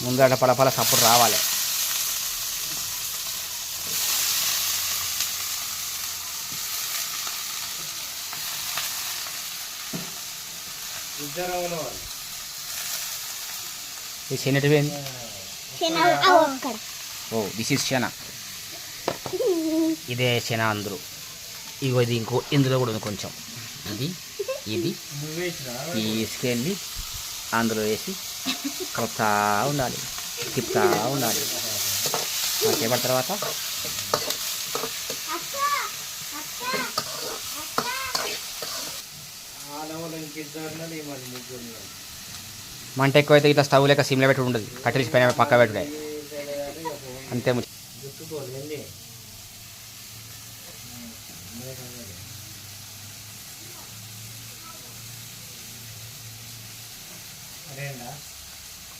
ముందర పలపల సప్పుడు రావాలి. ఇది శనటివేంది? Oh this is శన. ఇదే శన అందరూ. ఇగో ఇది ఇందులో కూడా ఉంది కొంచెం. ఇది తీసుకెళ్ళి అందులో వేసి కలుపుతా ఉండాలి, తిప్పుతా ఉండాలి. చేపట్టిన తర్వాత మంట ఎక్కువైతే ఇట్లా స్టవ్ లేక సిమ్లో పెట్టి ఉండదు, కట్టెలిసి పైన పక్క పెట్టుడే అంతే.